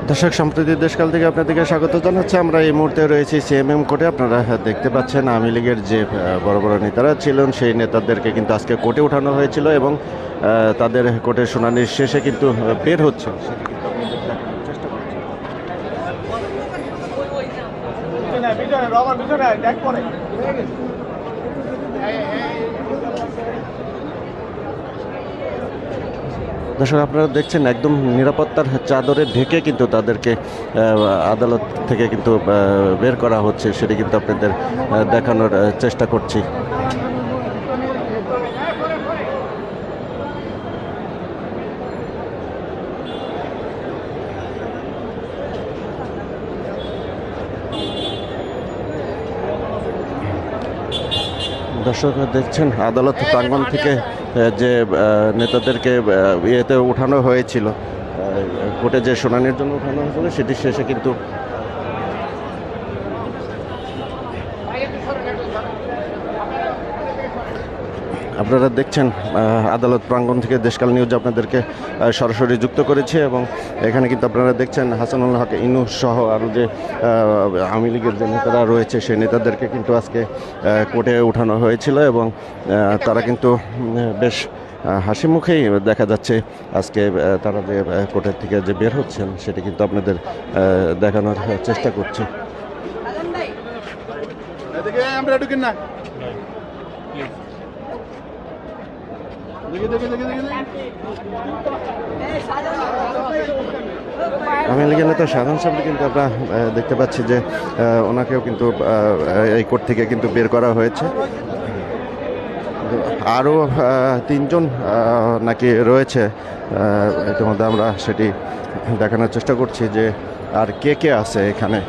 দর্শক, সম্প্রতি দেশকাল থেকে আপনাদেরকে স্বাগত জানাচ্ছি। আমরা এই মুহূর্তে রয়েছি সিএমএম কোর্টে। আপনারা দেখতে পাচ্ছেন আওয়ামী লীগের যে বড় বড় নেতারা ছিলেন সেই নেতাদেরকে কিন্তু আজকে কোর্টে উঠানো হয়েছিল এবং তাদের কোর্টের শুনানির শেষে কিন্তু বের হচ্ছে সেটি কিন্তু আপনাদের দেখানোর চেষ্টা করছি। দর্শক, আপনারা দেখছেন একদম নিরাপত্তার চাদরে ঢেকে কিন্তু তাদেরকে আদালত থেকে কিন্তু বের করা হচ্ছে, সেটি কিন্তু আপনাদের দেখানোর চেষ্টা করছি। দর্শক দেখছেন আদালত প্রাঙ্গণ থেকে যে নেতাদেরকে ইয়েতে উঠানো হয়েছিল, কোর্টে যে শুনানির জন্য উঠানো হয়েছিল, সেটি শেষে কিন্তু আপনারা দেখছেন আদালত প্রাঙ্গণ থেকে দেশকাল নিউজ আপনাদেরকে সরাসরি যুক্ত করেছে এবং এখানে কিন্তু আপনারা দেখছেন হাসানুল হক ইনু সহ আরও যে আওয়ামী লীগের যে নেতারা রয়েছে সেই নেতাদেরকে কিন্তু আজকে কোর্টে উঠানো হয়েছিল এবং তারা কিন্তু বেশ হাসি মুখেই দেখা যাচ্ছে আজকে তারা যে কোর্টের থেকে যে বের হচ্ছেন সেটি কিন্তু আপনাদের দেখানোর চেষ্টা করছি। আওয়ামী লীগের নেতা সাধারণ সাহেব কিন্তু আমরা দেখতে পাচ্ছি যে ওনাকেও কিন্তু এই কোর্ট থেকে কিন্তু বের করা হয়েছে। আরও তিনজন নাকি রয়েছে, ইতিমধ্যে আমরা সেটি দেখানোর চেষ্টা করছি যে আর কে কে আছে এখানে।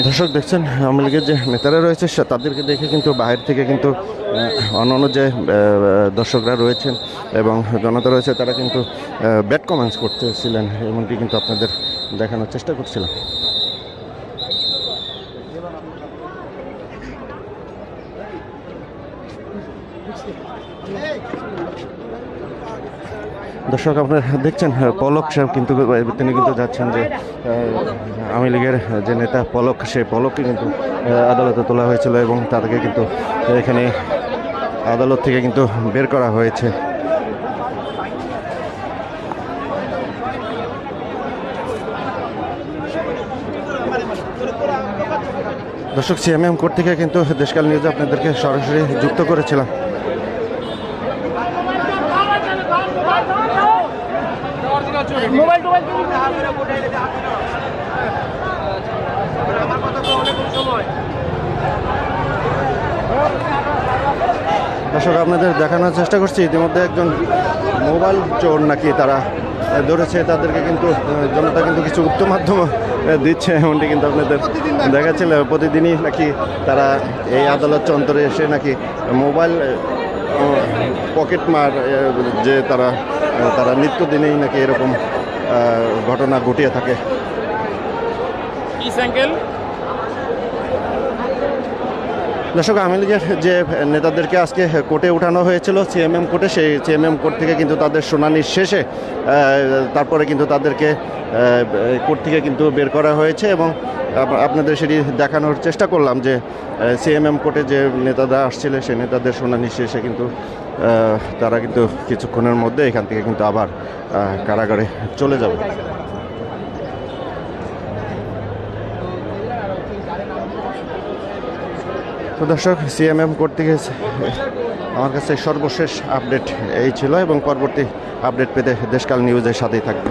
দর্শক দেখছেন আওয়ামী লীগের যে নেতারা রয়েছে তাদেরকে দেখে কিন্তু বাইরে থেকে কিন্তু অন্যান্য যে দর্শকরা রয়েছেন এবং জনতা রয়েছে তারা কিন্তু ব্যাড কমেন্টস করতেছিলেন, এমনটি কিন্তু আপনাদের দেখানোর চেষ্টা করছিলাম। দর্শক, আপনারা দেখছেন পলক সাহেব কিন্তু তিনি কিন্তু যাচ্ছেন যে আওয়ামী লীগের যে নেতা পলক, সেই পলককে কিন্তু আদালতে তোলা হয়েছিল এবং তাদেরকে কিন্তু এখানে আদালত থেকে কিন্তু বের করা হয়েছে। দর্শক, সিএমএম কোর্ট থেকে কিন্তু দেশকাল নিউজে আপনাদেরকে সরাসরি যুক্ত করেছিলাম। দর্শক, আপনাদের দেখানোর চেষ্টা করছি ইতিমধ্যে একজন মোবাইল চোর নাকি তারা ধরেছে, তাদেরকে কিন্তু জনতা কিন্তু কিছু উত্তম মাধ্যম দিচ্ছে, এমনটি কিন্তু আপনাদের দেখাচ্ছিল। প্রতিদিনই নাকি তারা এই আদালত চত্বরে এসে নাকি মোবাইল পকেট মার যে তারা নিত্যদিনেই নাকি এরকম ঘটনা ঘটিয়ে থাকে। দর্শক, আওয়ামী লীগের যে নেতাদেরকে আজকে কোর্টে উঠানো হয়েছিল সিএমএম কোর্টে, সেই সিএমএম কোর্ট থেকে কিন্তু তাদের শুনানির শেষে তারপরে কিন্তু তাদেরকে কোর্ট থেকে কিন্তু বের করা হয়েছে এবং আপনাদের সেটি দেখানোর চেষ্টা করলাম যে সিএমএম কোর্টে যে নেতারা আসছিলেন সেই নেতাদের শুনানি শেষে কিন্তু তারা কিন্তু কিছুক্ষণের মধ্যে এখান থেকে কিন্তু আবার কারাগারে চলে যাবে। তো দর্শক, সিএমএম কোর্ট থেকে আমার কাছে সর্বশেষ আপডেট এই ছিল এবং পরবর্তী আপডেট পেতে দেশকাল নিউজের সাথেই থাকবে।